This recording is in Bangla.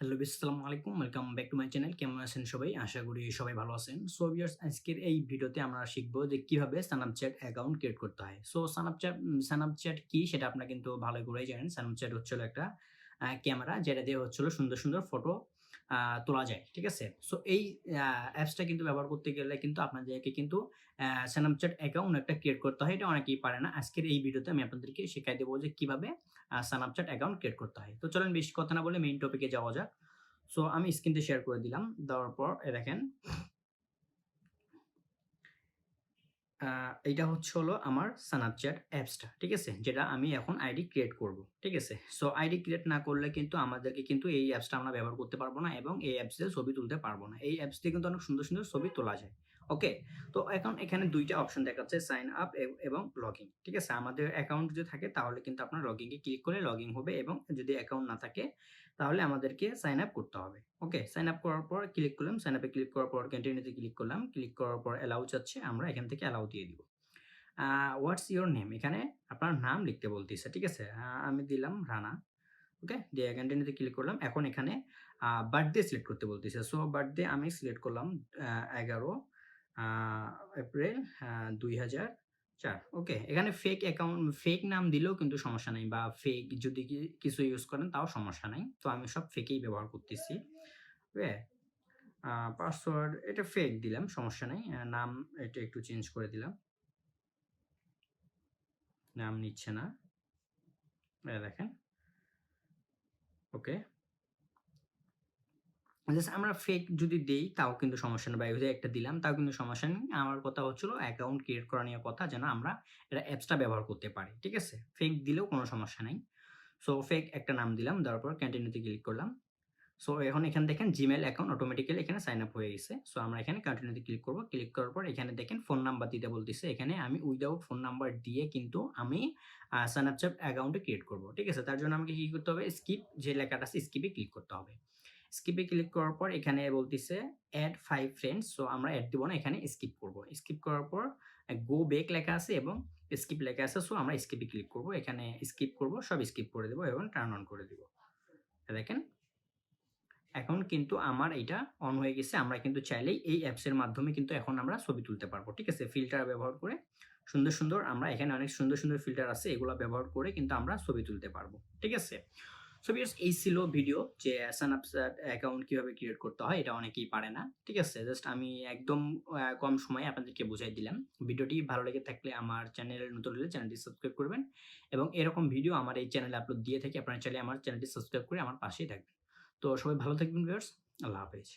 হ্যালো আসসালামু আলাইকুম, welcome back to my channel. কেমন আছেন সবাই? আশা করি সবাই ভালো আছেন। সো ভিউয়ার্স, আজকের এই ভিডিওতে আমরা শিখব যে কিভাবে স্ন্যাপচ্যাট অ্যাকাউন্ট ক্রিয়েট করতে হয়। সো স্ন্যাপচ্যাট কি সেটা আপনারা কিন্তু ভালো করেই জানেন। স্ন্যাপচ্যাট হচ্ছে হলো একটা ক্যামেরা যেটা দিয়ে হচ্ছে হলো সুন্দর, সুন্দর ফটো তোলা যায়। ঠিক আছে? সো এই অ্যাপসটা কিন্তু ব্যবহার করতে গেলে কিন্তু আপনাদেরকে কিন্তু স্ন্যাপচ্যাট অ্যাকাউন্ট একটা ক্রিয়েট করতে হয়। এটা অনেকেই পারে না। আজকের এই ভিডিওতে আমি আপনাদেরকে শিখাই দেব যে কিভাবে স্ন্যাপচ্যাট অ্যাকাউন্ট ক্রিয়েট করতে হয়। তো চলেন বেশি কথা না বলে মেইন টপিকে যাওয়া যাক। সো আমি স্ক্রিনটা শেয়ার করে দিলাম। দেওয়ার পর দেখেন এইটা হচ্ছে হলো আমার স্ন্যাপচ্যাট অ্যাপসটা। ঠিক আছে? যেটা আমি এখন আইডি ক্রিয়েট করব। ঠিক আছে? সো আইডি ক্রিয়েট না করলে কিন্তু আমাদেরকে কিন্তু এই অ্যাপসটা আমরা ব্যবহার করতে পারব না এবং এই অ্যাপস দিয়ে ছবি তুলতে পারব না। এই অ্যাপস দিয়ে কিন্তু অনেক সুন্দর, সুন্দর ছবি তোলা যায়। ওকে? তো এখন এখানে ২ টা অপশন দেখাচ্ছে সাইন আপ এবং লগইন। ঠিক আছে? আমাদের অ্যাকাউন্ট যদি থাকে তাহলে কিন্তু আপনার লগইন এ ক্লিক করলে লগইন হবে এবং যদি অ্যাকাউন্ট না থাকে তাহলে আমাদেরকে সাইন আপ করতে হবে। ওকে? সাইন আপ করার পর ক্লিক করলাম। সাইন আপে ক্লিক করার পর কন্টিনিউ তে ক্লিক করলাম। ক্লিক করার পর অ্যালাউ চাচ্ছে। আমরা এখান থেকে অ্যালাউ দিয়ে দিব। What's your name? এখানে আপনার নাম লিখতে বলতেছে। ঠিক আছে? আমি দিলাম রানা। ওকে? দিয়ে কন্টিনিউ তে ক্লিক করলাম। এখন এখানে বার্থডে সিলেক্ট করতে বলতেছে। সো বার্থডে আমি সিলেক্ট করলাম ১১ আ এপ্রিল ২০০৪। ওকে? এখানে ফেক নাম দিলেও কিন্তু সমস্যা নাই বা ফেক যদি কিছু ইউজ করেন তাও সমস্যা নাই। তো আমি সব ফেকেই ব্যবহার করতেছি। ওকে? পাসওয়ার্ড এটা ফেক দিলাম, সমস্যা নাই। নাম এটা একটু চেঞ্জ করে দিলাম। নাম নিচ্ছে না। দেখেন। ওকে। জাস্ট আমরা ফেক যদি দেই তাও কিন্তু সমস্যা নেই বা এই যে একটা দিলাম তাও কিন্তু সমস্যা নেই। আমার কথা হচ্ছিল অ্যাকাউন্ট ক্রিয়েট করা নিয়ে কথা যেন আমরা এটা অ্যাপসটা ব্যবহার করতে পারি। ঠিক আছে? ফেক দিলেও কোনো সমস্যা নাই। সো ফেক একটা নাম দিলাম। দেওয়ার পর কন্টিনিউ তে ক্লিক করলাম। সো এখন এখানে দেখেন Gmail অ্যাকাউন্ট অটোমেটিক্যালি এখানে সাইন আপ হয়ে গেছে। সো আমরা এখানে কন্টিনিউ তে ক্লিক করব। ক্লিক করার পর এখানে দেখেন ফোন নাম্বার দিতে বলতেছে। এখানে আমি উইথআউট ফোন নাম্বার দিয়ে কিন্তু আমি স্ন্যাপচ্যাট অ্যাকাউন্ট ক্রিয়েট করব। ঠিক আছে? তার জন্য আমাকে কি করতে হবে? স্কিপ যে লেখাটা আছে স্কিপে ক্লিক করতে হবে। স্কিপে ক্লিক করার পর এখানে বলতিছে এড 5 ফ্রেন্ডস। সো আমরা এড দিব না, এখানে স্কিপ করব। স্কিপ করার পর গো ব্যাক লেখা আছে এবং স্কিপ লেখা আছে। সো আমরা স্কিপে ক্লিক করব। এখানে স্কিপ করব, সব স্কিপ করে দেব এবং টার্ন অন করে দিব। দেখেন এখন কিন্তু আমার এইটা অন হয়ে গেছে। আমরা কিন্তু চাইলেই এই অ্যাপসের মাধ্যমে কিন্তু এখন আমরা ছবি তুলতে পারবো। ঠিক আছে? ফিল্টার ব্যবহার করে সুন্দর, সুন্দর আমরা এখানে অনেক সুন্দর, সুন্দর ফিল্টার আছে। এগুলা ব্যবহার করে কিন্তু আমরা ছবি তুলতে পারবো। ঠিক আছে? সো ভিউয়ার্স এই ছিল ভিডিও যে স্ন্যাপচ্যাট অ্যাকাউন্ট কিভাবে ক্রিয়েট করতে হয়। এটা অনেকেই পারে না। ঠিক আছে? জাস্ট আমি একদম কম সময়ে আপনাদেরকে বুঝাই দিলাম। ভিডিওটি ভালো লেগে থাকলে আমার চ্যানেলে নতুন হলে চ্যানেলটি সাবস্ক্রাইব করবেন এবং এরকম ভিডিও আমার এই চ্যানেলে আপলোড দিয়ে থাকি। আপনারা চাইলে আমার চ্যানেলটি সাবস্ক্রাইব করে আমার পাশেই থাকবেন। তো সবাই ভালো থাকবেন ভিউয়ার্স। আল্লাহ হাফেজ।